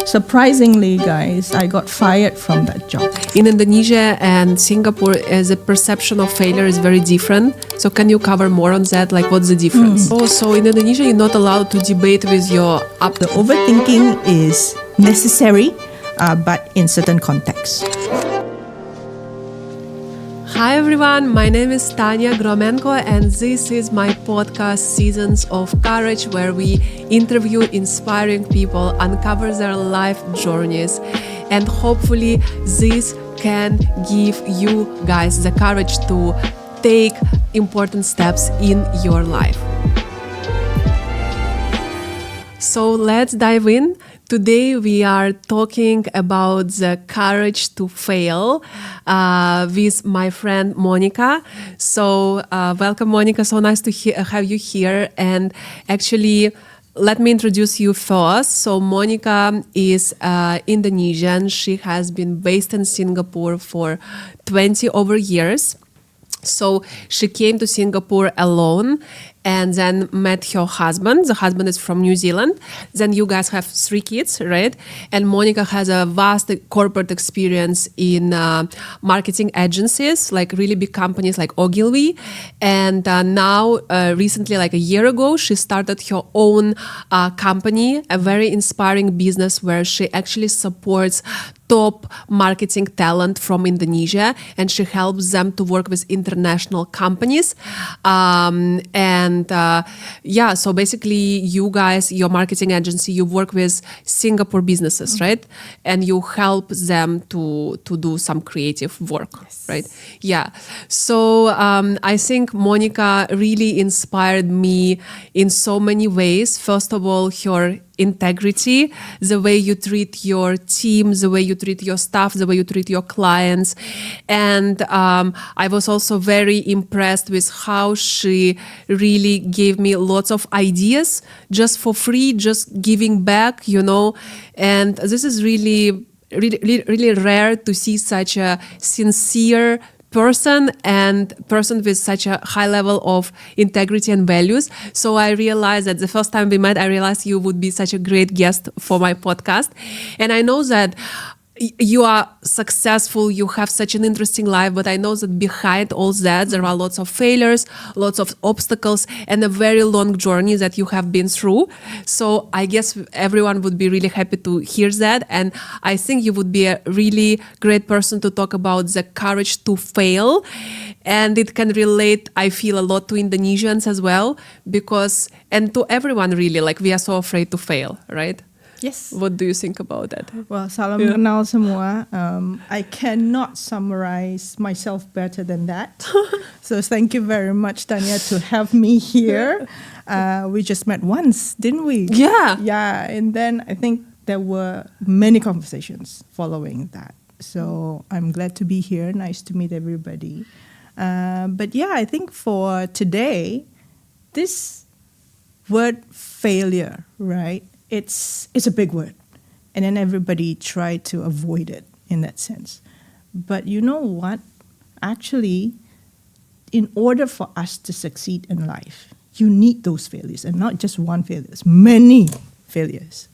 Surprisingly, guys, I got fired from that job. In Indonesia and Singapore, the perception of failure is very different. So can you cover more on that? Like, what's the difference? So in Indonesia, you're not allowed to debate with your The overthinking is necessary, but in certain contexts. Hi everyone, my name is Tanya and this is my podcast Seasons of Courage, where we interview inspiring people, uncover their life journeys, and hopefully this can give you guys the courage to take important steps in your life. So let's dive in. Today we are talking about the courage to fail with my friend Monica. So welcome, Monica. So nice to have you here. And actually, let me introduce you first. So Monica is Indonesian. She has been based in Singapore for 20 over years. So she came to Singapore alone and then met her husband. The husband is from New Zealand. Then you guys have 3 kids, right? And Monica has a vast corporate experience in marketing agencies, like really big companies like Ogilvy. And now, recently, like a year ago, she started her own company, a very inspiring business where she actually supports top marketing talent from Indonesia, and she helps them to work with international companies. So basically you guys, your marketing agency, you work with Singapore businesses, right? And you help them to do some creative work, right? Yeah. So I think Monica really inspired me in so many ways. First of all, her integrity, the way you treat your team, the way you treat your staff, the way you treat your clients. And I was also very impressed with how she really gave me lots of ideas just for free, just giving back, you know. And this is really rare to see such a sincere person with such a high level of integrity and values. So I realized that the first time we met, I realized you would be such a great guest for my podcast. And I know that you are successful, you have such an interesting life, but I know that behind all that, there are lots of failures, lots of obstacles, and a very long journey that you have been through. So I guess everyone would be really happy to hear that. And I think you would be a really great person to talk about the courage to fail. And it can relate, I feel, a lot to Indonesians as well, and to everyone really, like we are so afraid to fail, right? Yes. What do you think about that? Well, salam kenal semua. I cannot summarize myself better than that. So thank you very much, Tanya, to have me here. We just met once, didn't we? Yeah. Yeah, and then I think there were many conversations following that. So I'm glad to be here. Nice to meet everybody. But yeah, I think for today, this word failure, right? It's a big word, and then everybody tried to avoid it in that sense. But you know what? Actually, in order for us to succeed in life, you need those failures, and not just one failure, many failures.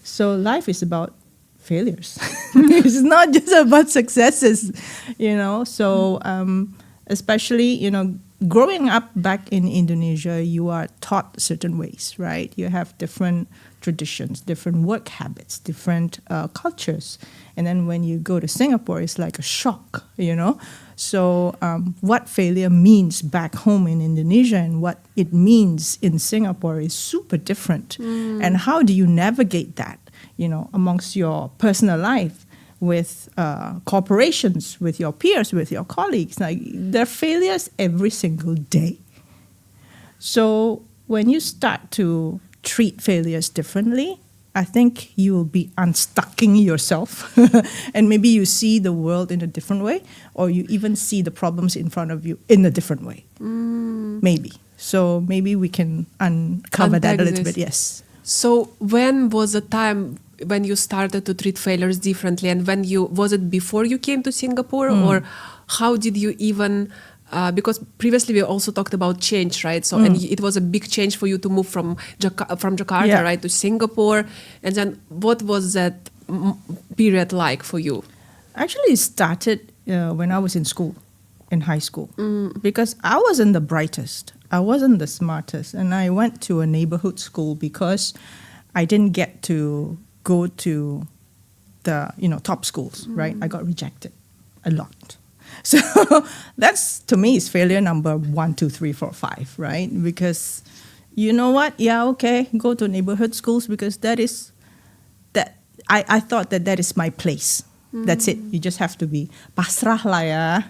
So life is about failures. It's not just about successes, you know. So especially, you know, growing up back in Indonesia, you are taught certain ways, right? You have different traditions, different work habits, different cultures. And then when you go to Singapore, it's like a shock, you know? So what failure means back home in Indonesia and what it means in Singapore is super different. And how do you navigate that, you know, amongst your personal life? With corporations, with your peers, with your colleagues. Like, there are failures every single day. So when you start to treat failures differently, I think you will be unstucking yourself. And maybe you see the world in a different way, or you even see the problems in front of you in a different way. Maybe. So maybe we can uncover that a little bit, yes. So when was the time when you started to treat failures differently, and was it before you came to Singapore, or how did you even because previously we also talked about change, right? So and it was a big change for you to move from Jakarta, right, to Singapore. And then what was that period like for you? Actually, it started when I was in school, in high school, because I wasn't the brightest, I wasn't the smartest, and I went to a neighborhood school because I didn't get to go to the top schools, right? I got rejected a lot. So that's, to me, is failure number 1, 2, 3, 4, 5, right? Because you know what? Yeah, okay, go to neighborhood schools because I thought that is my place. That's it. You just have to be pasrah lah ya.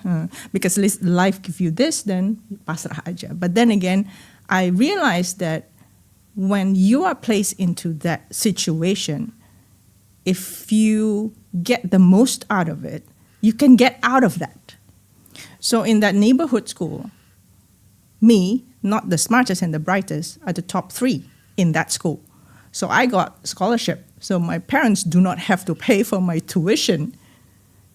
Because life give you this, then pasrah aja. But then again, I realized that when you are placed into that situation, if you get the most out of it, you can get out of that. So in that neighborhood school, me, not the smartest and the brightest, are the top 3 in that school. So I got scholarship. So my parents do not have to pay for my tuition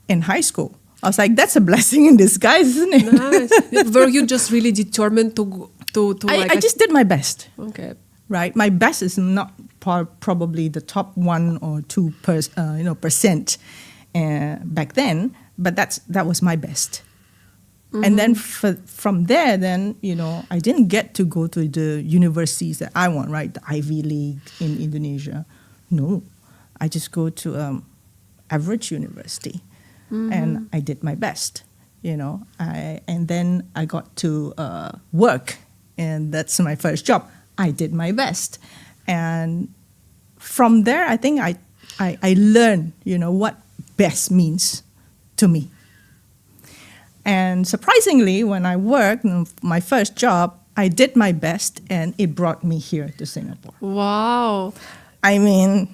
in high school. I was like, that's a blessing in disguise, isn't it? Nice. Were you just really determined to I just did my best. Okay. Right? My best is not probably the top 1 or 2 percent back then, but that was my best. And then from there, then, I didn't get to go to the universities that I want, right? The Ivy League in Indonesia. No, I just go to average university. And I did my best, and then I got to work, and that's my first job. I did my best. And from there, I think I learned, what best means to me. And surprisingly, when I worked, my first job, I did my best, and it brought me here to Singapore. Wow. I mean...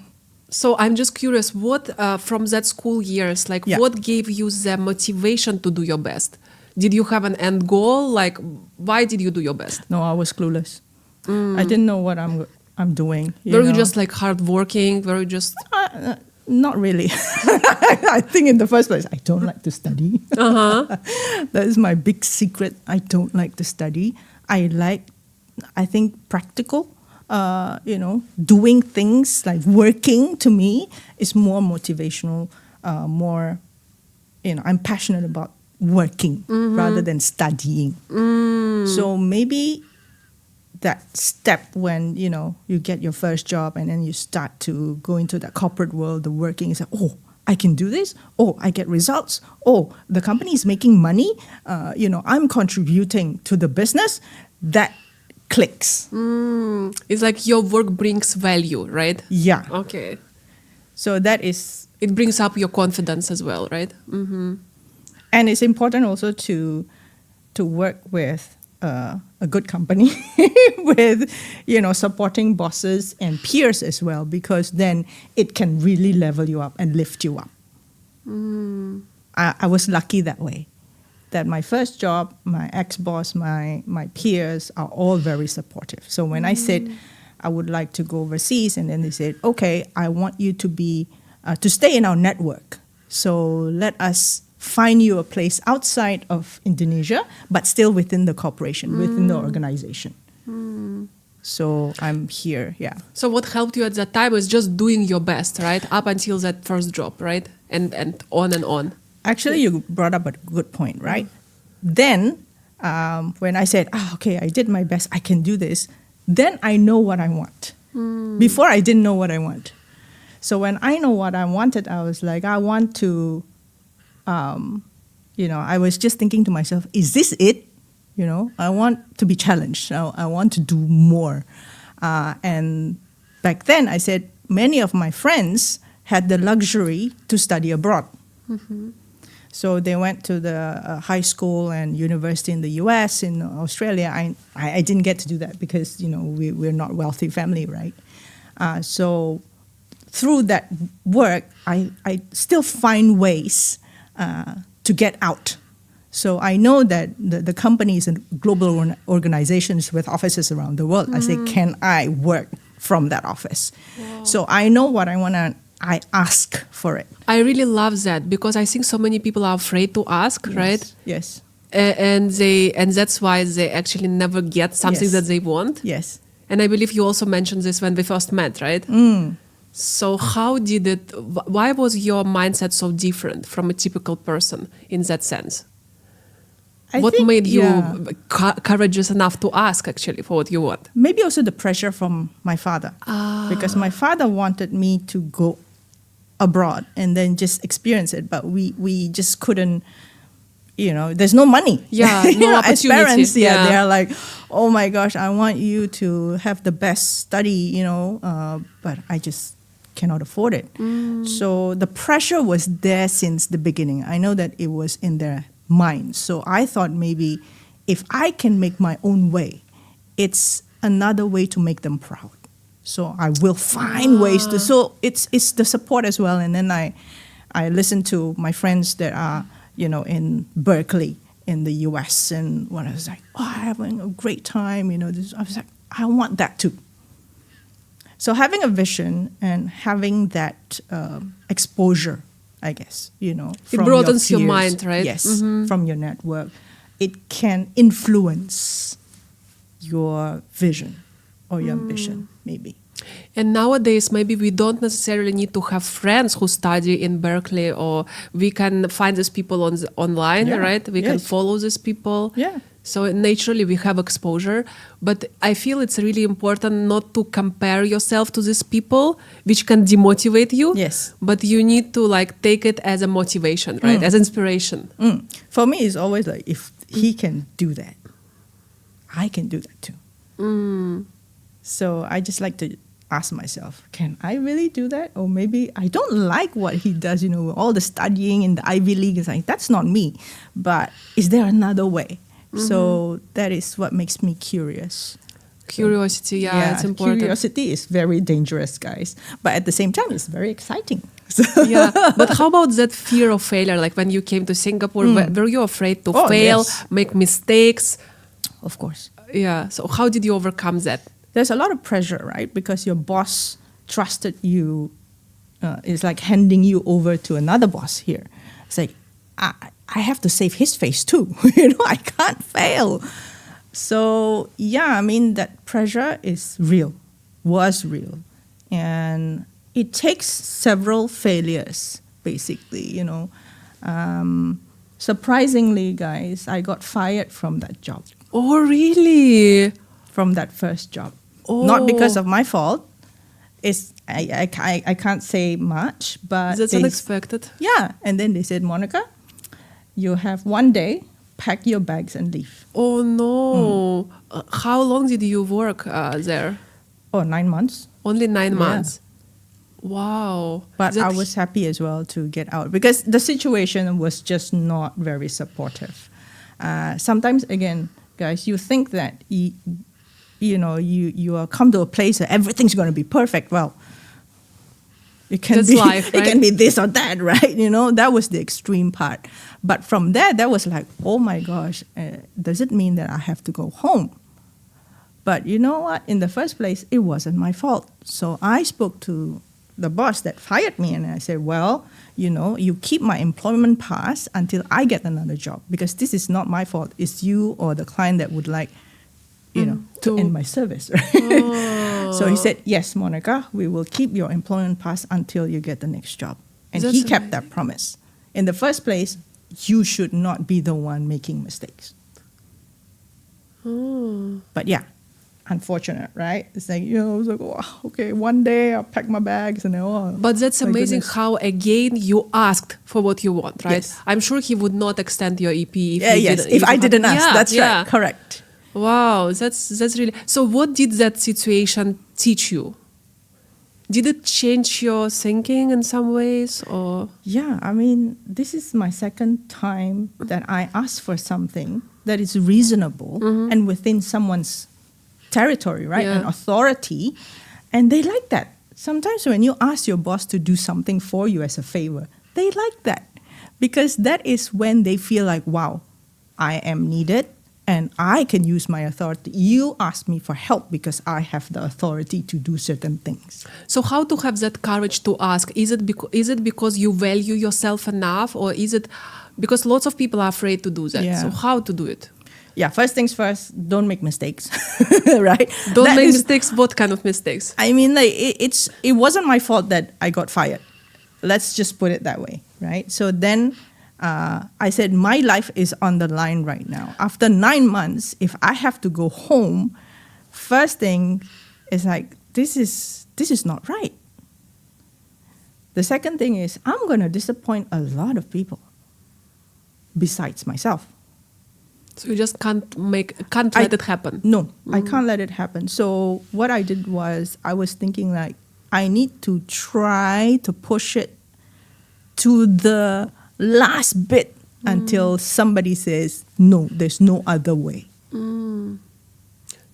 So I'm just curious, what from that school years, what gave you the motivation to do your best? Did you have an end goal? Like, why did you do your best? No, I was clueless. I didn't know what I'm doing. Were you just hardworking? Were you just... Not really. I think in the first place, I don't like to study. That is my big secret. I don't like to study. I think practical, doing things, like working to me is more motivational, more, I'm passionate about working rather than studying. So maybe that step when, you get your first job and then you start to go into the corporate world, the working is like, oh, I can do this. Oh, I get results. Oh, the company is making money. I'm contributing to the business. That clicks. It's like your work brings value, right? Yeah. Okay. So that is... It brings up your confidence as well, right? Mm-hmm. And it's important also to work with a good company with, supporting bosses and peers as well, because then it can really level you up and lift you up. I was lucky that way, that my first job, my ex-boss, my peers are all very supportive. So when I said I would like to go overseas, and then they said, okay, I want you to be to stay in our network. So let us find you a place outside of Indonesia, but still within the corporation, within the organization. So I'm here, yeah. So what helped you at that time was just doing your best, right? Up until that first job, right? And on and on. Actually, you brought up a good point, right? Then, when I said, okay, I did my best, I can do this, then I know what I want. Before, I didn't know what I want. So when I know what I wanted, I was like, I want to... I was just thinking to myself, is this it? I want to be challenged. I want to do more. And back then, I said, many of my friends had the luxury to study abroad. So they went to the high school and university in the US, in Australia. I didn't get to do that because, we're not wealthy family, right? So through that work, I still find ways to get out. So I know that the companies and global organizations with offices around the world, I say, can I work from that office? Wow. So I know what I want to, I ask for it. I really love that because I think so many people are afraid to ask, right? Yes. and that's why they actually never get something Yes. that they want. Yes. And I believe you also mentioned this when we first met, right? So how did it? Why was your mindset so different from a typical person in that sense? What think, made you yeah, courageous enough to ask actually for what you want? maybe also the pressure from my father, because my father wanted me to go abroad and then just experience it, but we just couldn't. There's no money. Yeah, no As opportunity. parents, Yeah. they're like, oh my gosh, I want you to have the best study, but I just cannot afford it. So the pressure was there since the beginning. I know that it was in their mind. So I thought maybe if I can make my own way, it's another way to make them proud. So I will find ways to. So it's the support as well. And then I listen to my friends that are in Berkeley in the US, and when I was like, oh, I'm having a great time, I was like, I want that too. So having a vision and having that exposure, I guess, from broadens your peers, mind, right? Yes, from your network, it can influence your vision or your ambition, maybe. And nowadays, maybe we don't necessarily need to have friends who study in Berkeley, or we can find these people online, Yeah. right? We can Yes. follow these people. Yeah. So naturally, we have exposure. But I feel it's really important not to compare yourself to these people, which can demotivate you. Yes. But you need to take it as a motivation, right? As inspiration. For me, it's always like, if he can do that, I can do that too. So I just like to ask myself, can I really do that? Or maybe I don't like what he does, all the studying in the Ivy League. It's like, that's not me. But is there another way? So that is what makes me curious. Curiosity, yeah, it's important. Curiosity is very dangerous, guys. But at the same time, it's very exciting. So Yeah, but how about that fear of failure? Like when you came to Singapore, were you afraid to Oh, fail, yes. make mistakes? of course. Yeah, so how did you overcome that? There's a lot of pressure, right? Because your boss trusted you. It's like handing you over to another boss here. It's like, I have to save his face too. I can't fail. So, yeah, I mean, that pressure is real, was real. And it takes several failures, basically, Surprisingly, guys, I got fired from that job, Oh, really? from that first job. Oh. Not because of my fault. I can't say much, but That's unexpected. yeah. And then they said, Monica, you have one day, pack your bags and leave. Oh, no. How long did you work there? Oh, 9 months. Only 9 Yeah. months. Wow. But That- I was happy as well to get out because the situation was just not very supportive. Sometimes, again, guys, you think that you are come to a place where everything's going to be perfect. Well, it can That's be life, it can right? be this or that, right? That was the extreme part. But from there, that was like, oh my gosh, does it mean that I have to go home? But you know what? In the first place, it wasn't my fault. So I spoke to the boss that fired me, and I said, well, you keep my employment pass until I get another job, because this is not my fault. It's you or the client that would like, to to- end my service. Right? So he said, yes, Monica, we will keep your employment pass until you get the next job. And That's he kept that promise. In the first place, you should not be the one making mistakes. But yeah, unfortunate, right? It's like, I was like, wow, okay, one day I'll pack my bags and then, But that's my amazing goodness. how, again, you asked for what you want, right? Yes. I'm sure he would not extend your EP if Yeah, you yes, didn't, if you I had- didn't ask, Yeah, that's yeah. right, correct. Wow, that's really... So what did that situation teach you? Did it change your thinking in some ways, or... Yeah, I mean, this is my second time that I ask for something that is reasonable and within someone's territory, right? Yeah. An authority. And they like that. Sometimes when you ask your boss to do something for you as a favor, they like that. Because that is when they feel like, wow, I am needed, and I can use my authority. You ask me for help because I have the authority to do certain things. So how to have that courage to ask? Is it because you value yourself enough, or is it because lots of people are afraid to do that? Yeah. So how to do it? Yeah, first things first, don't make mistakes, right? Don't make mistakes. What kind of mistakes? I mean, like it wasn't my fault that I got fired. Let's just put it that way, right? So then I said, my life is on the line right now. After 9 months, if I have to go home, first thing is like, this is not right. The second thing is, I'm going to disappoint a lot of people besides myself. So you just can't let it happen. No, I can't let it happen. So what I did was, I was thinking like, I need to try to push it to the last bit until somebody says, no, there's no other way.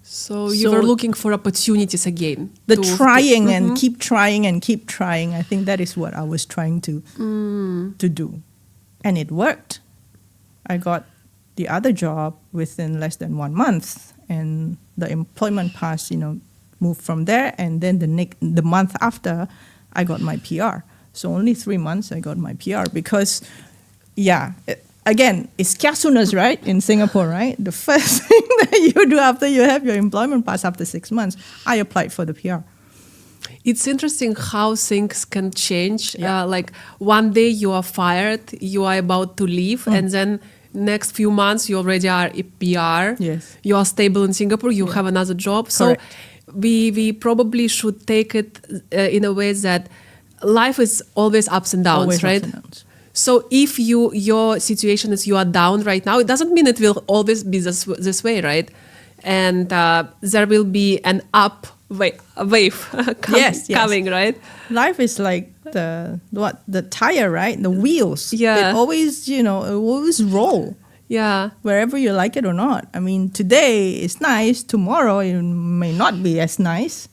So you were looking for opportunities again. The trying and keep trying and keep trying. I think that is what I was trying to do. And it worked. I got the other job within less than 1 month, and the employment pass, moved from there, and then the month after, I got my PR. So only 3 months I got my PR because, again, it's kiasunas, right, in Singapore, right? The first thing that you do after you have your employment pass after 6 months, I applied for the PR. It's interesting how things can change. Like one day you are fired, you are about to leave, and then next few months you already are a PR. Yes. You are stable in Singapore, you have another job. So we probably should take it in a way that life is always ups and downs, Always right? ups and downs. So if your situation is you are down right now, it doesn't mean it will always be this way, right? And there will be an wave coming, right? Life is like the tire, right? The wheels. Yeah. It always roll. Yeah. Wherever you like it or not. I mean, today is nice. Tomorrow it may not be as nice.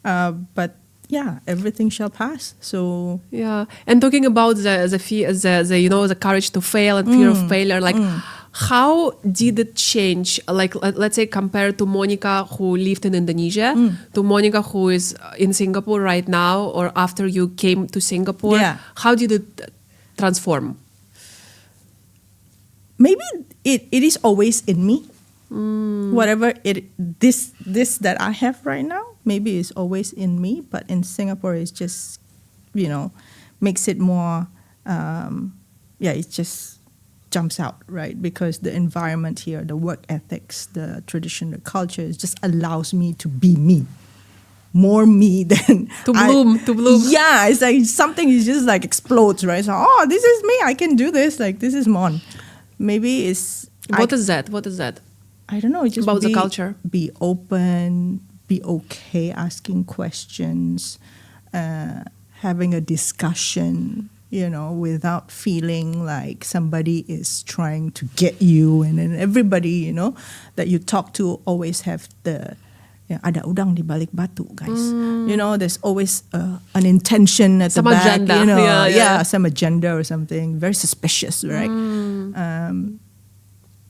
But yeah, everything shall pass. So yeah. And talking about the fear, the courage to fail and fear of failure, like how did it change? Like let's say compared to Monica who lived in Indonesia to Monica who is in Singapore right now, or after you came to Singapore, how did it transform? Maybe it is always in me. Whatever this that I have right now, maybe is always in me. But in Singapore, it's just, makes it more, it just jumps out, right? Because the environment here, the work ethics, the tradition, the culture, it just allows me to be me. More me than to bloom. Yeah, it's like something is just like explodes, right? So, this is me. I can do this. Like, this is Mon. Maybe it's... What is that? I don't know. It's just about the culture. Be open, be okay asking questions, having a discussion, without feeling like somebody is trying to get you. And then everybody, that you talk to always have the... ada udang di balik batu, guys. There's always an intention at some the back. agenda. Some agenda or something. Very suspicious, right?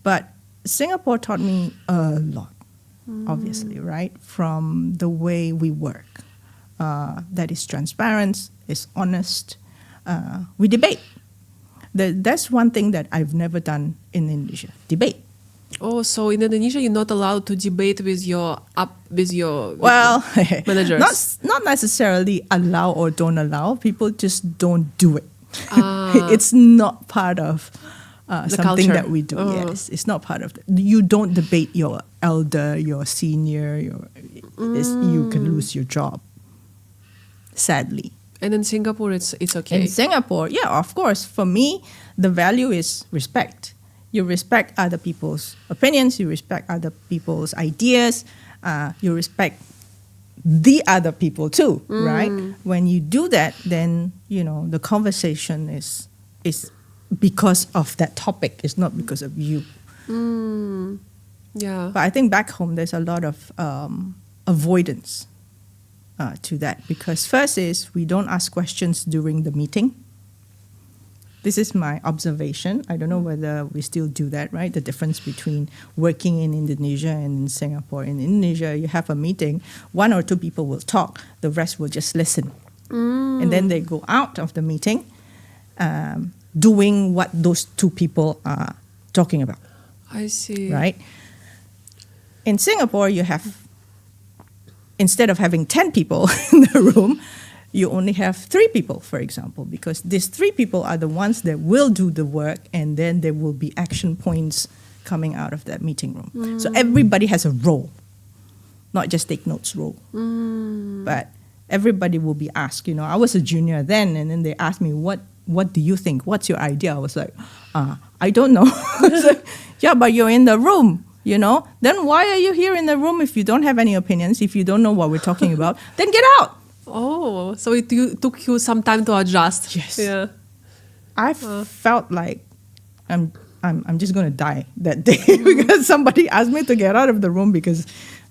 But Singapore taught me a lot, obviously, right? From the way we work. That is transparent, is honest. We debate. That's one thing that I've never done in Indonesia. Debate. Oh, so in Indonesia, you're not allowed to debate with your managers. Not necessarily allow or don't allow. People just don't do it. It's not part of something culture. that we do. Yes, it's not part of it. You don't debate your elder, your senior. You can lose your job. Sadly. And in Singapore, it's okay. In Singapore, of course. For me, the value is respect. You respect other people's opinions. You respect other people's ideas. You respect the other people too, right? When you do that, then the conversation is because of that topic. It's not because of you. Yeah. But I think back home there's a lot of avoidance to that, because first is we don't ask questions during the meeting. This is my observation. I don't know whether we still do that, right? The difference between working in Indonesia and in Singapore. In Indonesia, you have a meeting, 1 or 2 people will talk, the rest will just listen. And then they go out of the meeting doing what those 2 people are talking about. I see. Right? In Singapore, you have, instead of having 10 people in the room, you only have 3 people, for example, because these 3 people are the ones that will do the work, and then there will be action points coming out of that meeting room. So everybody has a role, not just take notes role. But everybody will be asked, I was a junior then, and then they asked me, what do you think? What's your idea? I was like, I don't know. I was like, yeah, but you're in the room, Then why are you here in the room if you don't have any opinions, if you don't know what we're talking about? Then get out. Oh, so it took you some time to adjust. Yes. Yeah. I felt like I'm just going to die that day because somebody asked me to get out of the room because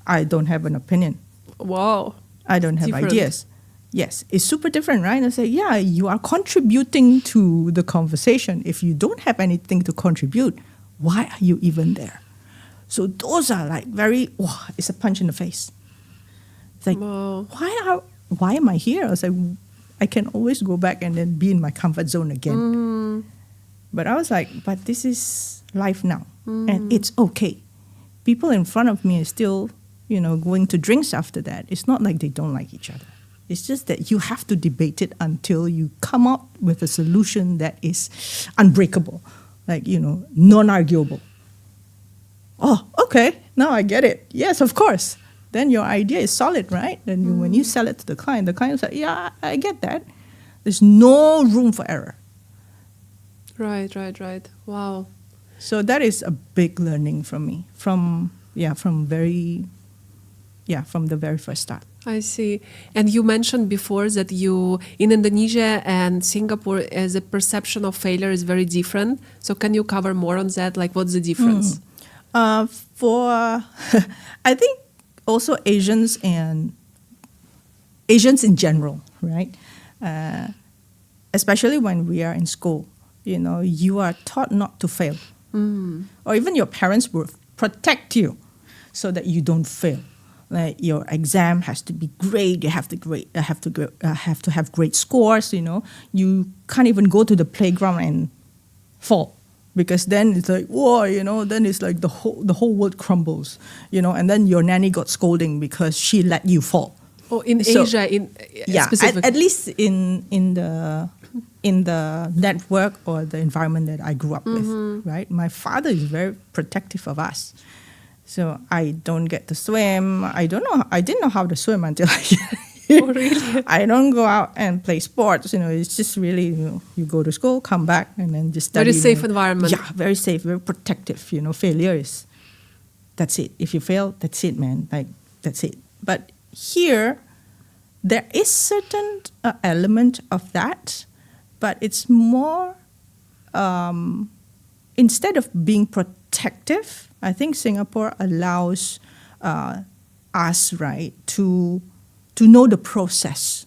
I don't have an opinion. Wow. I don't have Different. ideas. Yes, it's super different, right? I say, yeah, you are contributing to the conversation. If you don't have anything to contribute, why are you even there? So those are like it's a punch in the face. It's like, Wow. why am I here? I was like, I can always go back and then be in my comfort zone again. But I was like, but this is life now. And it's okay. People in front of me are still, going to drinks after that. It's not like they don't like each other. It's just that you have to debate it until you come up with a solution that is unbreakable, like, non-arguable. Oh, okay. Now I get it. Yes, of course. Then your idea is solid, right? Then when you sell it to the client will say, yeah, I get that. There's no room for error. Right. Wow. So that is a big learning from me, from the very first start. I see. And you mentioned before that you, in Indonesia and Singapore, as a perception of failure is very different. So can you cover more on that? Like, what's the difference? I think also Asians in general, right? Especially when we are in school, you are taught not to fail. Or even your parents will protect you so that you don't fail. Like your exam has to be great. You have to have great scores. You can't even go to the playground and fall, because then it's like, whoa, then it's like the whole world crumbles, and then your nanny got scolding because she let you fall. Oh, in Asia, specific. At least in the network or the environment that I grew up with, right? My father is very protective of us. So I don't get to swim. I didn't know how to swim until Oh, really? I don't go out and play sports. It's just really, you go to school, come back, and then just study. Very safe environment. Yeah, very safe, very protective. Failure is, that's it. If you fail, that's it, man. Like, that's it. But here, there is certain element of that, but it's more, instead of being protective, I think Singapore allows us, right, to know the process.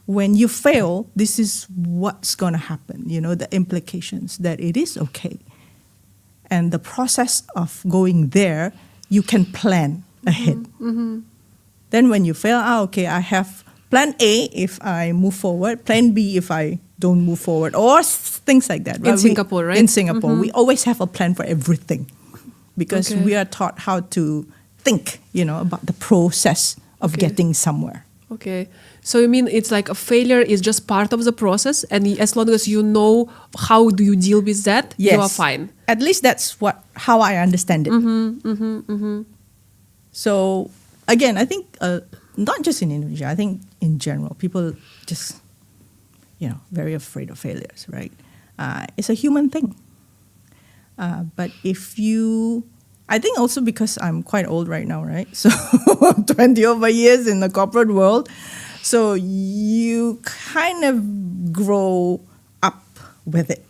When you fail, this is what's going to happen. The implications, that it is okay. And the process of going there, you can plan ahead. Then when you fail, okay, I have plan A if I move forward, plan B if I don't move forward, or things like that. Right? In Singapore, right? In Singapore, we always have a plan for everything, because we are taught how to think, about the process of getting somewhere. Okay. So you mean it's like a failure is just part of the process, and as long as you know how do you deal with that, you are fine. At least that's how I understand it. So again, I think not just in Indonesia, I think in general, people just, very afraid of failures, right? It's a human thing. But I think also because I'm quite old right now, right? So 20 over years in the corporate world. So you kind of grow up with it.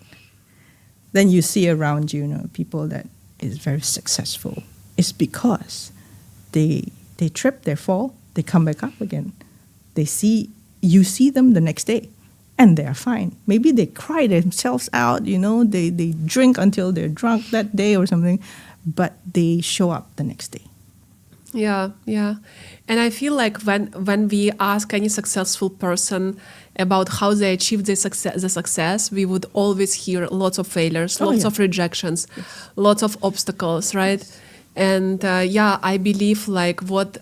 Then you see around you, people that is very successful. It's because they trip, they fall, they come back up again. You see them the next day. and they're fine. Maybe they cry themselves out, they drink until they're drunk that day or something, but they show up the next day. Yeah, yeah. And I feel like when we ask any successful person about how they achieved the success, we would always hear lots of failures, lots of rejections, lots of obstacles, right? And I believe like what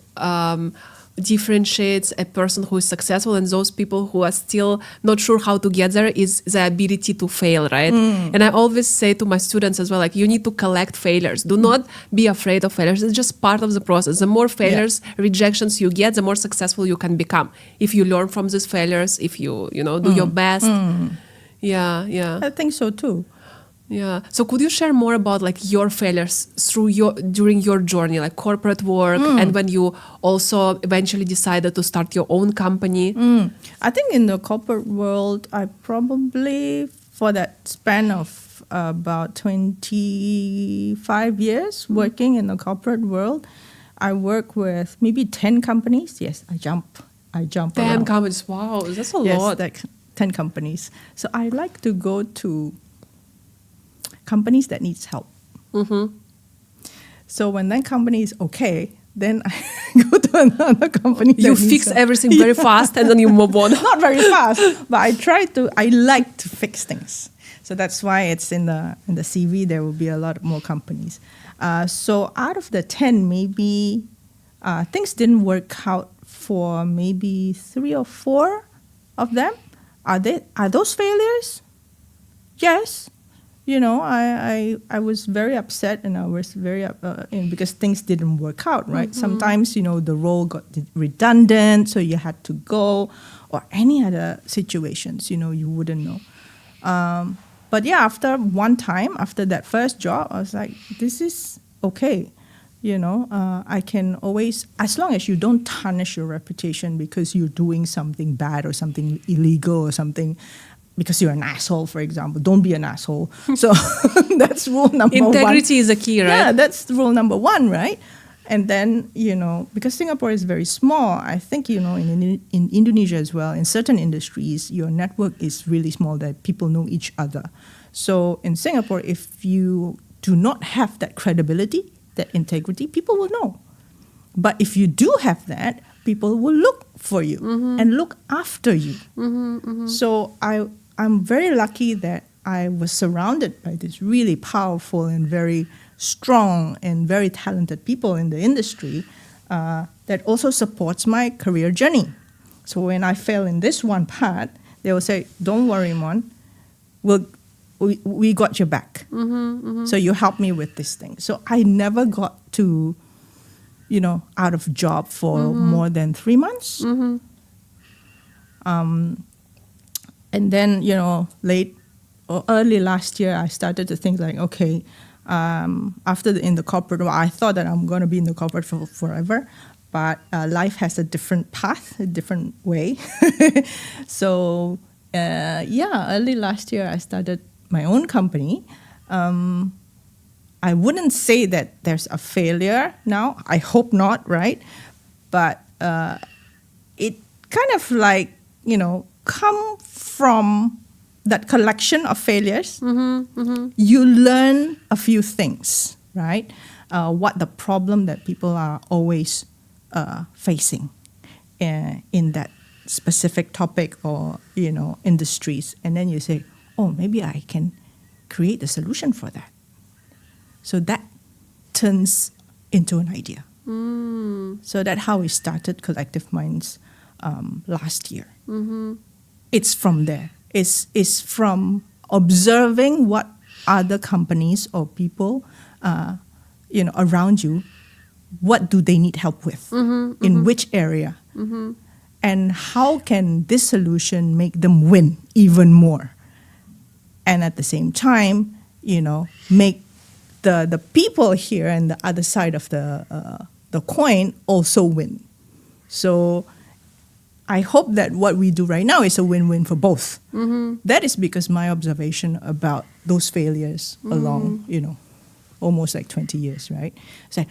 differentiates a person who is successful and those people who are still not sure how to get there is the ability to fail, right? And I always say to my students as well, like, you need to collect failures. Do not be afraid of failures. It's just part of the process. The more failures, rejections you get, the more successful you can become. If you learn from these failures, if you do your best. Yeah. I think so too. Yeah. So could you share more about like your failures during your journey, like corporate work, and when you also eventually decided to start your own company? I think in the corporate world, I probably, for that span of about 25 years working in the corporate world, I work with maybe 10 companies. Yes, I jump 10 around. companies. Wow, that's a Yes, lot. like 10 companies. So I like to go to companies that needs help. So when that company is okay, then I go to another company. You fix everything very fast and then you move on. Not very fast, but I like to fix things. So that's why it's in the CV. There will be a lot more companies. So out of the 10, maybe things didn't work out for maybe 3 or 4 of them. Are those failures? Yes. I was very upset and I was very because things didn't work out, right? Sometimes, the role got redundant, so you had to go, or any other situations, you wouldn't know. But yeah, after that first job, I was like, this is okay. I can always, as long as you don't tarnish your reputation because you're doing something bad or something illegal or something, because you're an asshole, for example. Don't be an asshole. So that's rule number 1. Integrity is a key, right? Yeah, that's rule number 1, right? And then, because Singapore is very small, I think, in Indonesia as well, in certain industries, your network is really small, that people know each other. So in Singapore, if you do not have that credibility, that integrity, people will know. But if you do have that, people will look for you and look after you. So I'm very lucky that I was surrounded by this really powerful and very strong and very talented people in the industry that also supports my career journey. So when I fail in this one part, they will say, don't worry, Mon, we got your back. So you help me with this thing. So I never got to, out of job for more than 3 months. And then, early last year, I started to think like, okay, in the corporate world, I thought that I'm going to be in the corporate for forever, but life has a different path, a different way. So, early last year, I started my own company. I wouldn't say that there's a failure now. I hope not, right? But it kind of like, come from that collection of failures. You learn a few things, right? What the problem that people are always facing in that specific topic or, industries. And then you say, oh, maybe I can create a solution for that. So that turns into an idea. So that's how we started Collective Minds last year. It's from there. It's from observing what other companies or people, around you, what do they need help with, in which area, and how can this solution make them win even more, and at the same time, make the people here and the other side of the coin also win. So I hope that what we do right now is a win-win for both. That is because my observation about those failures along, almost like 20 years, right? So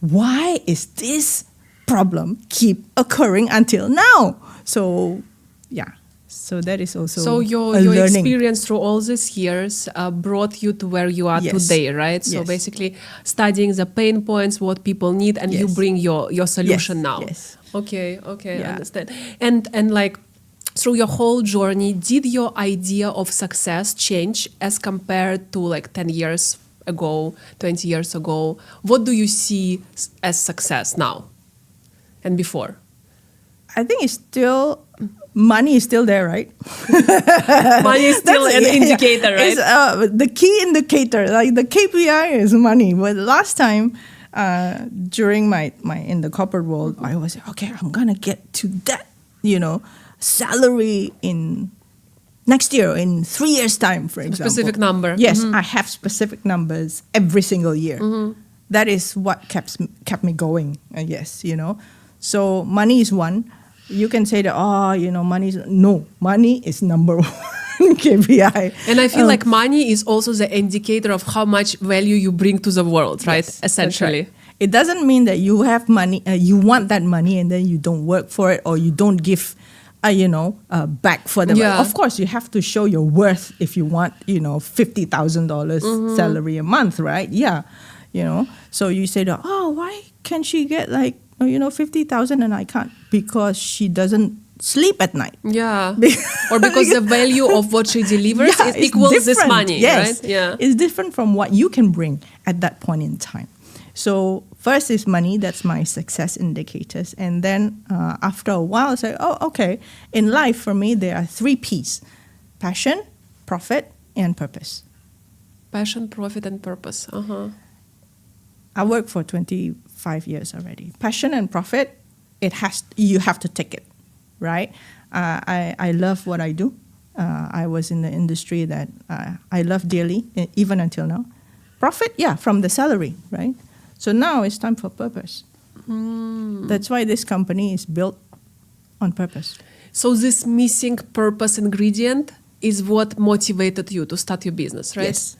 why is this problem keep occurring until now? So, So that is also So a your learning. experience through all these years brought you to where you are Yes. today, right? So Yes. basically studying the pain points, what people need, and you Yes. bring your solution Yes. now. Yes. Okay, Yeah. understand. And like through your whole journey, did your idea of success change as compared to like 10 years ago, 20 years ago? What do you see as success now and before? I think it's still, money is still there, right? Money is still an indicator, right? It's the key indicator, like the KPI is money. But last time, during my in the corporate world, I was okay. I'm gonna get to that, salary in next year, in 3 years' time, for example. Specific number. Yes, I have specific numbers every single year. That is what kept me going. Yes, So money is one. You can say that, money is number one KPI. And I feel like money is also the indicator of how much value you bring to the world, right? Yes, Essentially. that's right. It doesn't mean that you have money, you want that money and then you don't work for it or you don't give, back for the Yeah. Of course, you have to show your worth if you want, $50,000 salary a month, right? Yeah. So you say that, why can't she get like, 50,000 and I can't? Because she doesn't sleep at night. Yeah. Or because the value of what she delivers Yeah, is it's equals this different. money, Yes. right? Yeah. It's different from what you can bring at that point in time. So first is money. That's my success indicators. And then after a while, I say, okay. In life, for me, there are 3 Ps: passion, profit, and purpose. Passion, profit, and purpose. I work for 25 years already. Passion and profit, you have to take it, right? I love what I do. I was in the industry that I love dearly, even until now. Profit, from the salary, right? So now it's time for purpose. That's why this company is built on purpose. So this missing purpose ingredient is what motivated you to start your business, right? Yes,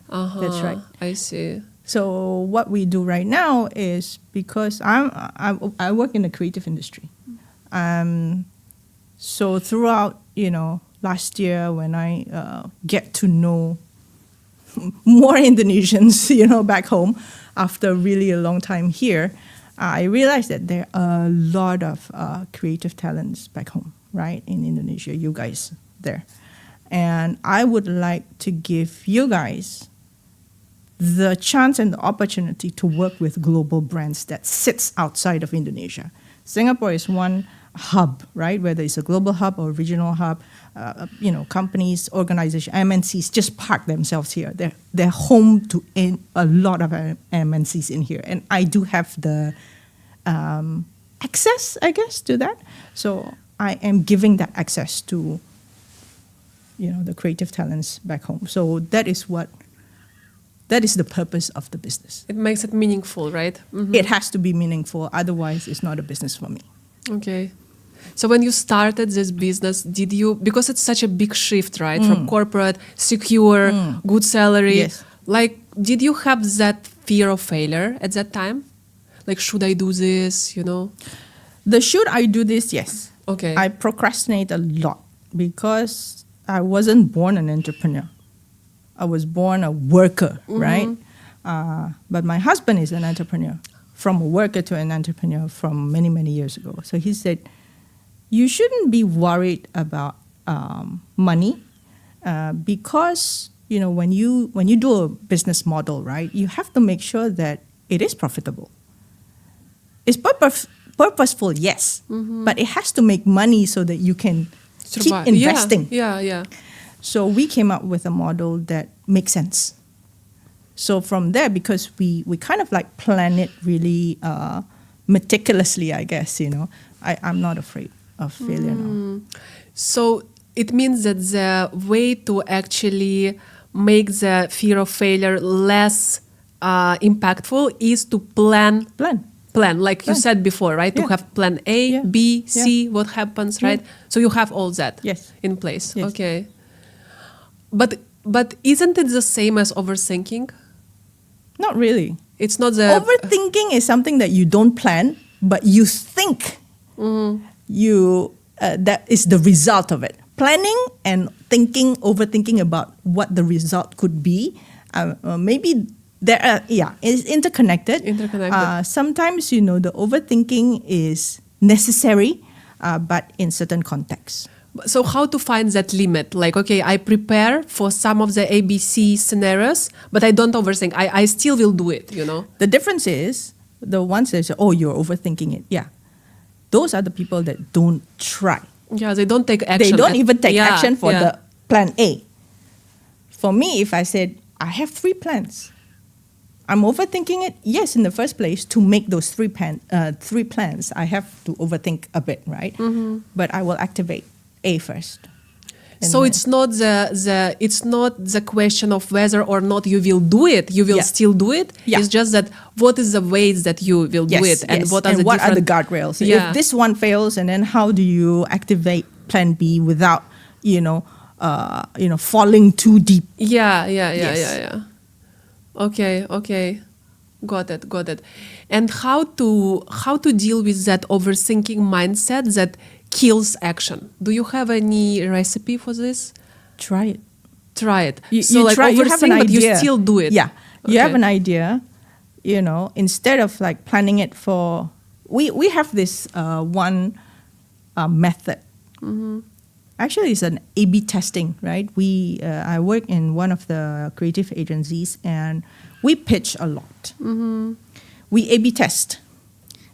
that's right. I see. So what we do right now is, because I work in the creative industry. So throughout, last year when I get to know more Indonesians, back home after really a long time here, I realized that there are a lot of creative talents back home, right, in Indonesia, you guys there. And I would like to give you guys the chance and the opportunity to work with global brands that sits outside of Indonesia. Singapore is one hub, right? Whether it's a global hub or regional hub, companies, organizations, MNCs just park themselves here. They're home to a lot of MNCs in here, and I do have the access, I guess, to that. So I am giving that access to, the creative talents back home. So that is the purpose of the business. It makes it meaningful, right? It has to be meaningful. Otherwise, it's not a business for me. Okay. So when you started this business, because it's such a big shift, right? From corporate, secure, good salary. Yes. Like, did you have that fear of failure at that time? Like, should I do this, The should I do this? Yes. Okay. I procrastinate a lot because I wasn't born an entrepreneur. I was born a worker, right? But my husband is an entrepreneur, from a worker to an entrepreneur from many, many years ago. So he said, you shouldn't be worried about money because, when you do a business model, right, you have to make sure that it is profitable. It's purposeful, yes, but it has to make money so that you can keep investing. Yeah. So we came up with a model that makes sense. So from there, because we kind of like plan it really meticulously, I guess, I'm not afraid of failure now. So it means that the way to actually make the fear of failure less impactful is to plan, like you said before, right? Yeah. To have plan A, B, C, what happens, right? So you have all that in place. Yes. Okay. But isn't it the same as overthinking? Not really. It's not the Overthinking is something that you don't plan, but you think that is the result of it. planning and overthinking about what the result could be, maybe there are, it's interconnected. Sometimes, the overthinking is necessary, but in certain contexts. So how to find that limit? Like, okay, I prepare for some of the ABC scenarios, but I don't overthink. I still will do it, The difference is the ones that say, oh, you're overthinking it. Yeah. Those are the people that don't try. Yeah, they don't take action. They don't even take action for the plan A. For me, if I said, I have 3 plans, I'm overthinking it. Yes, in the first place, to make those 3 plans, I have to overthink a bit, right? But I will activate A first. So it's not the question of whether or not you will do it. You will still do it. Yeah. It's just that what is the ways that you will do it, and what are the guardrails. If this one fails, and then how do you activate Plan B without falling too deep? Yeah. Okay. Got it. And how to deal with that overthinking mindset that kills action? Do you have any recipe for this? Try it. You try, overthink, but you still do it. Yeah. You have an idea, instead of like planning it for... We have this one method. Actually, it's an A/B testing, right? I work in one of the creative agencies, and we pitch a lot. We A/B test.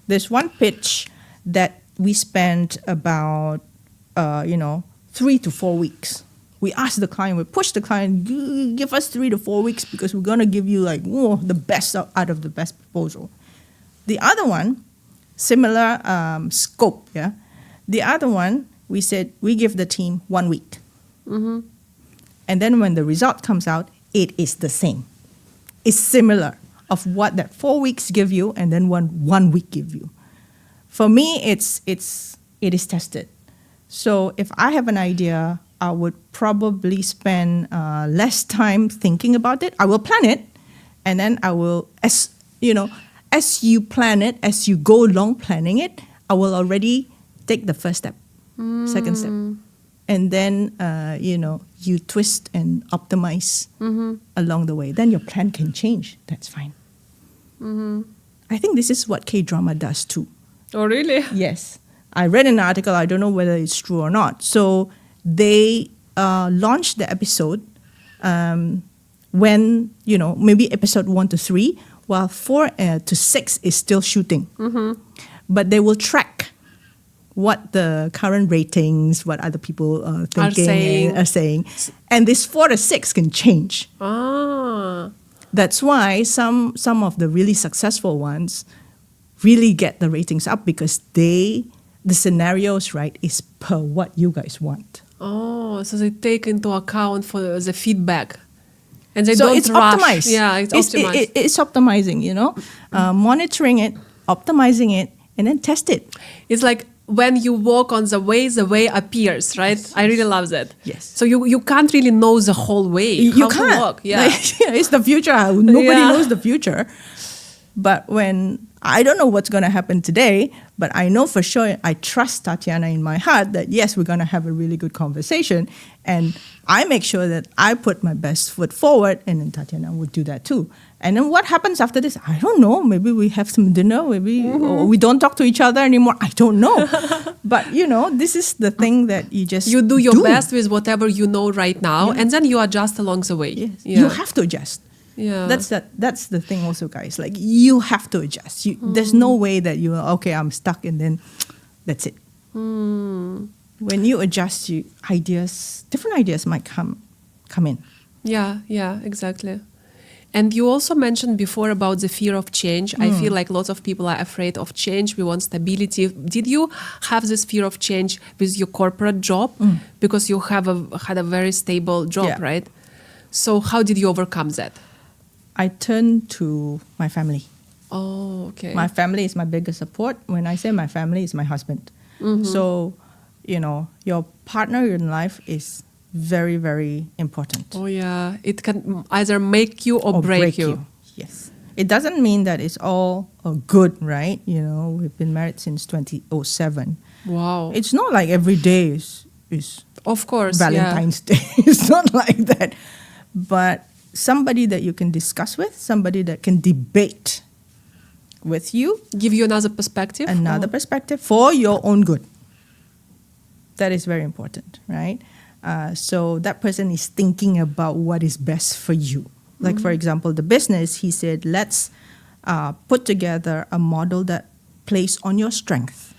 There's one pitch that we spent about 3 to 4 weeks. We ask the client, we push the client, give us 3 to 4 weeks because we're going to give you the best out of the best proposal. The other one, similar scope, yeah. The other one, we said we give the team 1 week. And then when the result comes out, it is the same. It's similar of what that 4 weeks give you and then 1 week give you. For me, it is tested. So if I have an idea, I would probably spend less time thinking about it. I will plan it, and then I will, as you plan it, as you go along planning it, I will already take the first step, second step, and then you twist and optimize along the way. Then your plan can change. That's fine. I think this is what K-drama does too. Oh, really? Yes. I read an article, I don't know whether it's true or not. So they launched the episode when, maybe episode 1 to 3, while 4 to 6 is still shooting. But they will track what the current ratings, what other people are saying. And this 4 to 6 can change. That's why some of the really successful ones really get the ratings up because the scenarios, right, is per what you guys want. Oh, so they take into account for the feedback. And they don't it's rush. Optimized. Yeah, it's optimized. It's optimizing, monitoring it, optimizing it, and then test it. It's like when you walk on the way appears, right? Yes. I really love that. Yes. So you can't really know the whole way. You can't. To walk. Yeah. It's the future. Nobody knows the future. But when I don't know what's going to happen today, but I know for sure, I trust Tatiana in my heart that yes, we're going to have a really good conversation. And I make sure that I put my best foot forward, and then Tatiana would do that too. And then what happens after this? I don't know. Maybe we have some dinner, maybe or we don't talk to each other anymore. I don't know. But, this is the thing that you just You do your best with whatever you know right now, and then you adjust along the way. Yes. Yeah. You have to adjust. Yeah, that's the thing also, guys. Like, you have to adjust. There's no way that I'm stuck and then that's it. When you adjust, different ideas might come in. Yeah, exactly. And you also mentioned before about the fear of change. I feel like lots of people are afraid of change. We want stability. Did you have this fear of change with your corporate job? Because you had a very stable job, right? So how did you overcome that? I turned to my family. Oh, okay. My family is my biggest support. When I say my family, is my husband. So, your partner in life is very, very important. Oh, yeah. It can either make you or break you. Yes. It doesn't mean that it's all good, right? We've been married since 2007. Wow. It's not like every day is, is Of course, Valentine's Day. It's not like that. But somebody that you can discuss with, somebody that can debate with you, give you another perspective. perspective for your own good. That is very important, right? So that person is thinking about what is best for you. Like, for example, the business, he said, let's put together a model that plays on your strength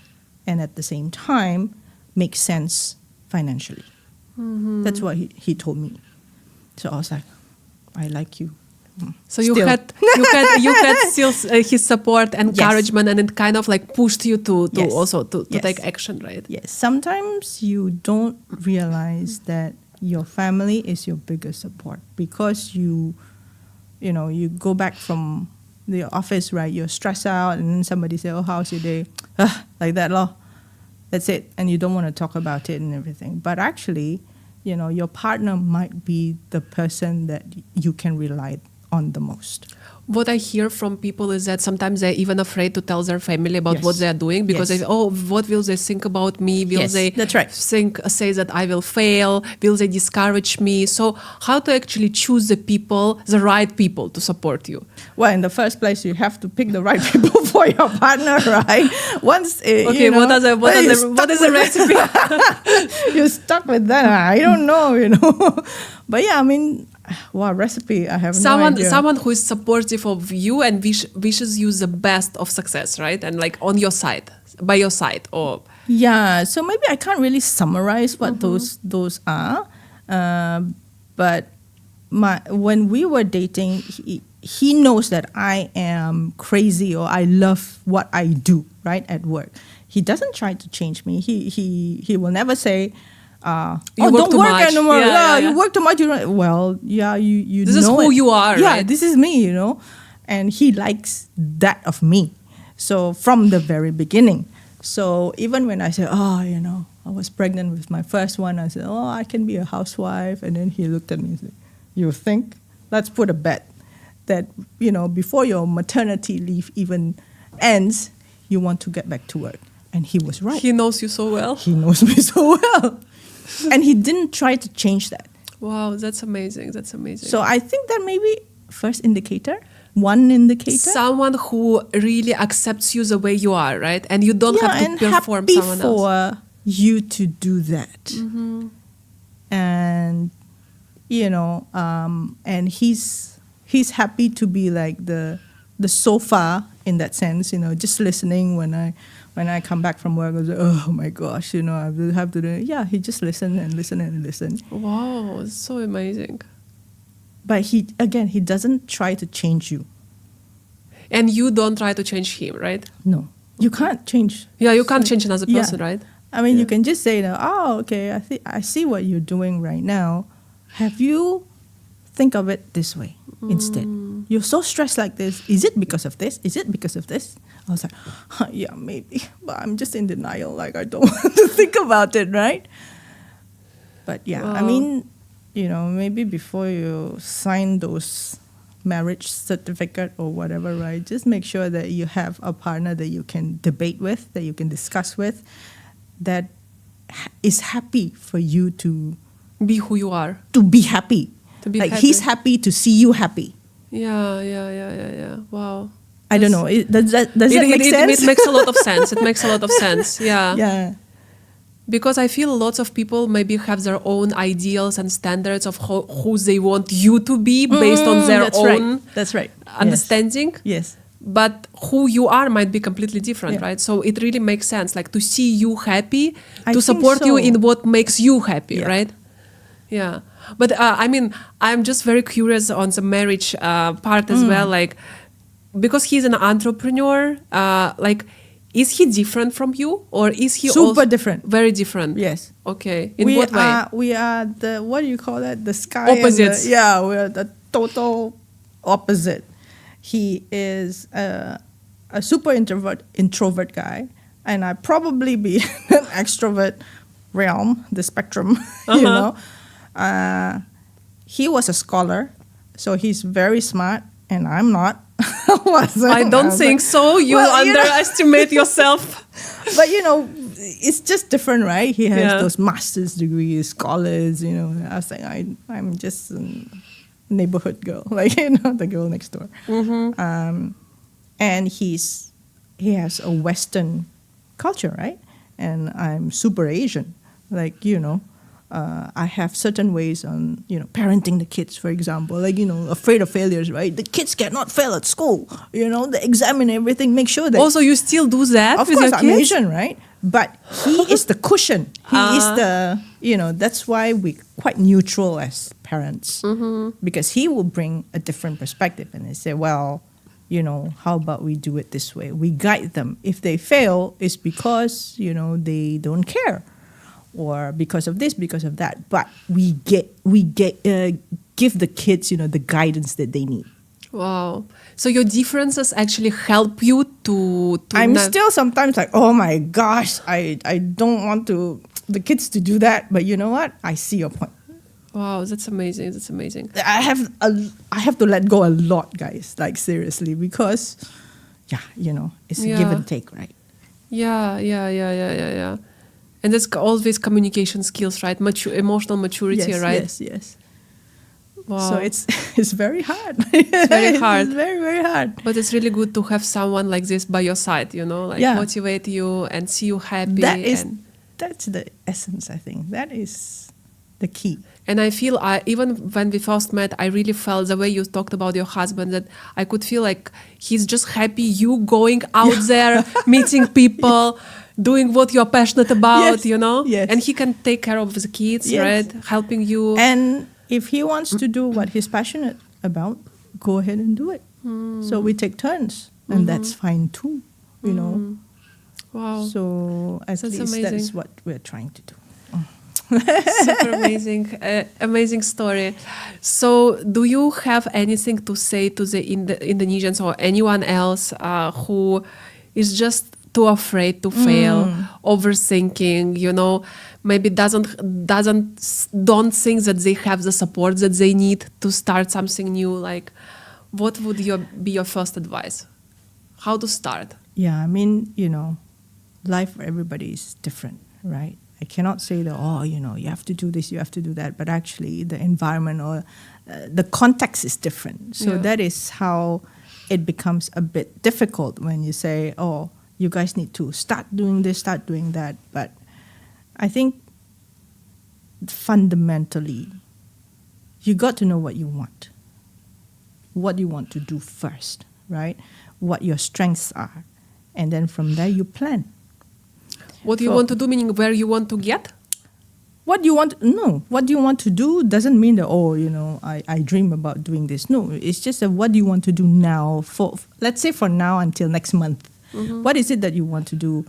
and at the same time makes sense financially. That's what he told me. So I was like, I like you. So you had still his support, encouragement, and it kind of like pushed you to also to take action, right? Yes. Sometimes you don't realize that your family is your biggest support because you go back from the office, right? You're stressed out, and then somebody say, "Oh, how's your day?" Like that, lor. That's it, and you don't want to talk about it and everything. But actually, your partner might be the person that you can rely on the most. What I hear from people is that sometimes they're even afraid to tell their family about what they're doing because they what will they think about me? Will they that's right. say that I will fail? Will they discourage me? So how to actually choose the right people to support you? Well, in the first place, you have to pick the right people for your partner, right? Once, what is the recipe? You're stuck with that. I don't know, But yeah, I mean, recipe, I have no idea. Someone who is supportive of you and wishes you the best of success, right? And like on your side, by your side, or yeah. So maybe I can't really summarize what those are, but when we were dating, he knows that I am crazy or I love what I do, right, at work. He doesn't try to change me. He will never say, you work don't too work much. anymore. Yeah. You work too much. Well, you this is who you are, yeah, right? This is me, and he likes that of me. So from the very beginning. So even when I said, I was pregnant with my first one, I said, I can be a housewife. And then he looked at me and said, you think? Let's put a bet that, before your maternity leave even ends, you want to get back to work. And he was right. He knows you so well. He knows me so well. And he didn't try to change that. Wow, that's amazing. That's amazing. So I think that maybe one indicator. Someone who really accepts you the way you are, right? And you don't have to perform someone else. For you to do that. And, and he's happy to be like the sofa in that sense, just listening when I come back from work. I was like, oh my gosh, I will have to do it. Yeah, he just listen and listen and listen. Wow, it's so amazing. But he doesn't try to change you. And you don't try to change him, right? No, you can't change. Yeah, you can't change another person, right? I mean, you can just say, okay, I see what you're doing right now. Have you think of it this way instead? You're so stressed like this. Is it because of this? Is it because of this? I was like, yeah, maybe. But I'm just in denial. Like, I don't want to think about it, right? But yeah, I mean, maybe before you sign those marriage certificate or whatever, right, just make sure that you have a partner that you can debate with, that you can discuss with, that is happy for you to be who you are. To be happy. Happy. He's happy to see you happy. Yeah. Wow. I don't know. Does that make sense? It makes a lot of sense. It makes a lot of sense. Yeah. Yeah. Because I feel lots of people maybe have their own ideals and standards of who they want you to be based on their own understanding. Yes. But who you are might be completely different, right? So it really makes sense, like to see you happy, to support you in what makes you happy, right? Yeah. But I mean, I'm just very curious on the marriage part as well, like, because he's an entrepreneur, like, is he different from you, or is he super different? Very different. Yes. Okay. In what way? We are the, what do you call that? The sky. Opposites. We're the total opposite. He is a super introvert guy, and I probably be an extrovert realm, the spectrum. He was a scholar, so he's very smart, and I'm not. I don't think so. You underestimate yourself. But it's just different, right? He has Yeah. those master's degrees, scholars, I was like, I'm just a neighborhood girl, like, the girl next door. And he has a Western culture, right? And I'm super Asian, like, I have certain ways on, parenting the kids, for example, like, afraid of failures, right? The kids cannot fail at school, they examine everything, make sure that. Also, you still do that Of with course, your I'm kids? Asian, right? But he is the cushion. He is the, that's why we're quite neutral as parents. Because he will bring a different perspective and they say, well, how about we do it this way? We guide them. If they fail, it's because, they don't care. Or because of this, because of that. But we give the kids, the guidance that they need. Wow. So your differences actually help you to I'm still sometimes like, oh my gosh, I don't want the kids to do that. But you know what? I see your point. Wow, that's amazing. That's amazing. I have to let go a lot, guys. Like seriously, because it's a give and take, right? Yeah. And that's always communication skills, right? Emotional maturity, Yes, right? Yes. Wow. So it's very hard. It's very hard. It's very, very hard. But it's really good to have someone like this by your side, motivate you and see you happy. That's the essence, I think. That is the key. And I feel, even when we first met, I really felt the way you talked about your husband, that I could feel like he's just happy you going out there, meeting people, doing what you're passionate about, Yes. And he can take care of the kids, right? Helping you. And if he wants to do what he's passionate about, go ahead and do it. So we take turns, and that's fine too, Wow. So at That's least amazing. that's what we're trying to do. Super amazing, amazing story. So, do you have anything to say to the Indonesians or anyone else who is just too afraid to fail, overthinking? Maybe don't think that they have the support that they need to start something new. Like, what would be your first advice? How to start? Yeah, I mean, life for everybody is different, right? I cannot say that, you have to do this, you have to do that. But actually, the environment or the context is different. So that is how it becomes a bit difficult when you say, oh, you guys need to start doing this, start doing that. But I think fundamentally, you got to know what you want. What you want to do first, right? What your strengths are. And then from there, you plan. What do you want to do, meaning where you want to get? What do you want to do doesn't mean that, I dream about doing this. No, it's just that what do you want to do now, let's say for now until next month. What is it that you want to do?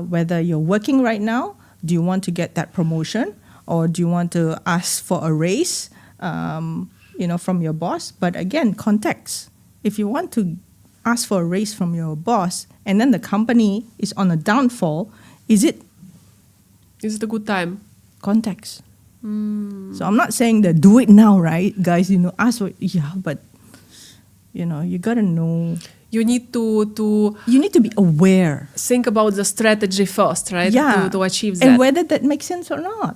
Whether you're working right now, do you want to get that promotion? Or do you want to ask for a raise, from your boss? But again, context. If you want to ask for a raise from your boss and then the company is on a downfall, is it a good time? Context. So I'm not saying that do it now, right, guys? Ask for but you gotta know. You need to be aware. Think about the strategy first, right? Yeah, to achieve that, and whether that makes sense or not.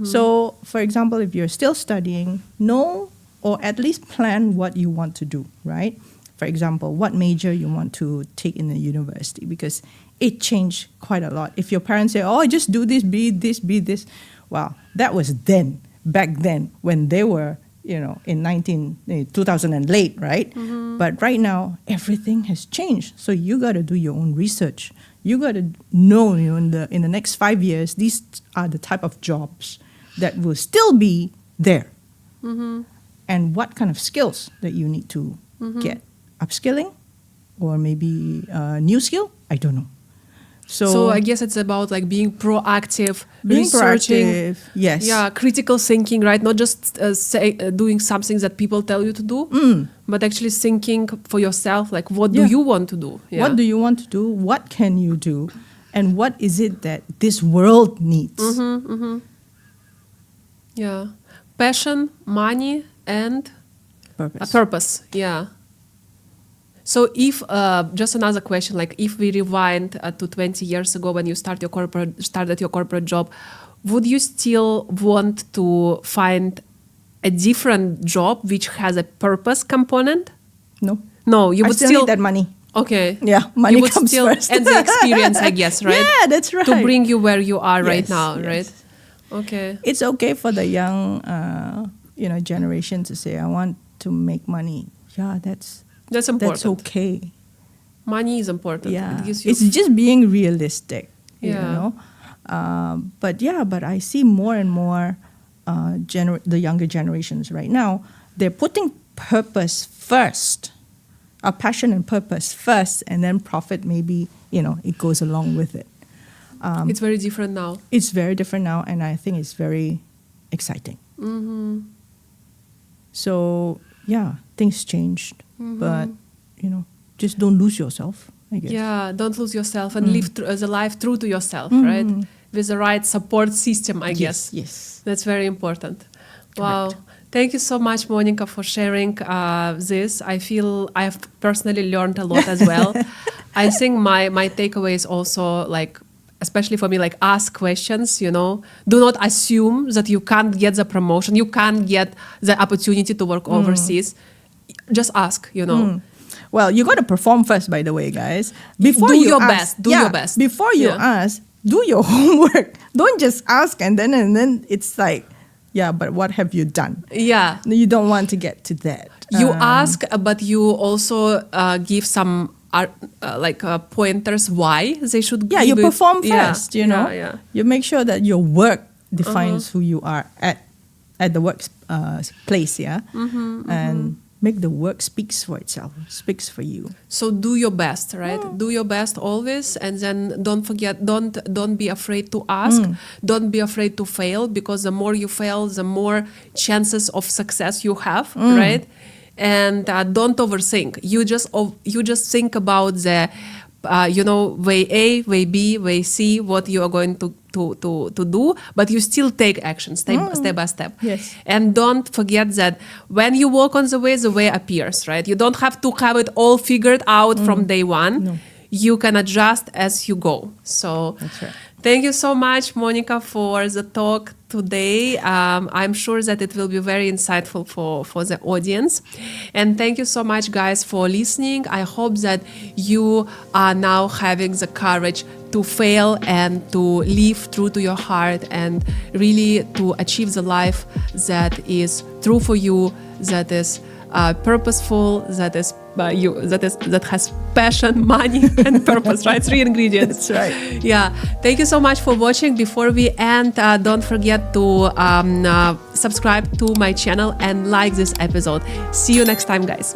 So, for example, if you're still studying, know or at least plan what you want to do, right? For example, what major you want to take in the university, because it changed quite a lot. If your parents say, oh, just do this, be this. Well, that was back then, when they were, in 2000 and late, right? But right now, everything has changed. So you got to do your own research. You got to know, in the next 5 years, these are the type of jobs that will still be there. And what kind of skills that you need to get. Upskilling or maybe a new skill? I don't know. So I guess it's about like being proactive, researching. Yes. Yeah, critical thinking, right? Not just doing something that people tell you to do, but actually thinking for yourself, like what do you want to do? Yeah. What do you want to do? What can you do? And what is it that this world needs? Yeah. Passion, money, and Purpose. a purpose. Yeah. So if, just another question, like if we rewind to 20 years ago when you started your corporate job, would you still want to find a different job which has a purpose component? No, you I would still need that money. Okay. Yeah, money you would comes still, first. And the experience, I guess, right? Yeah, that's right. To bring you where you are right Yes, now, yes. right? Okay. It's okay for the young, generation to say, I want to make money. Yeah, that's important. That's okay. Money is important. Yeah, It gives you it's just being realistic. Yeah. But I see more and more the younger generations right now, they're putting purpose first, a passion and purpose first, and then profit maybe, it goes along with it. It's very different now. It's very different now, and I think it's very exciting. Mm-hmm. So, yeah, things changed. But, just don't lose yourself, I guess. Yeah, don't lose yourself and live the life true to yourself, right? With the right support system, I guess. Yes. That's very important. Wow. Correct. Thank you so much, Monica, for sharing this. I feel I have personally learned a lot as well. I think my takeaway is also especially for me, ask questions, Do not assume that you can't get the promotion, you can't get the opportunity to work overseas. Just ask, Well, you got to perform first, by the way, guys. Do your ask, best. Do your best. Before you ask, do your homework. Don't just ask and then it's like, yeah, but what have you done? Yeah. You don't want to get to that. You ask, but you also give some pointers why they should. Yeah, you perform first. Yeah. You make sure that your work defines who you are at the work place. Yeah, and make the work speaks for itself, speaks for you. So do your best, right? Do your best always, and then don't forget, don't be afraid to ask. Don't be afraid to fail, because the more you fail, the more chances of success you have, right? And don't overthink. You just think about the way A, way B, way C, what you are going to do, but you still take action step by step. Yes. And don't forget that when you walk on the way appears, right? You don't have to have it all figured out from day one. No. You can adjust as you go. So That's right. Thank you so much, Monica, for the talk today. I'm sure that it will be very insightful for the audience. And thank you so much, guys, for listening. I hope that you are now having the courage to fail and to live true to your heart and really to achieve the life that is true for you, that is purposeful, that has passion, money, and purpose, right? 3 ingredients. That's right. Yeah. Thank you so much for watching. Before we end, don't forget to subscribe to my channel and like this episode. See you next time, guys.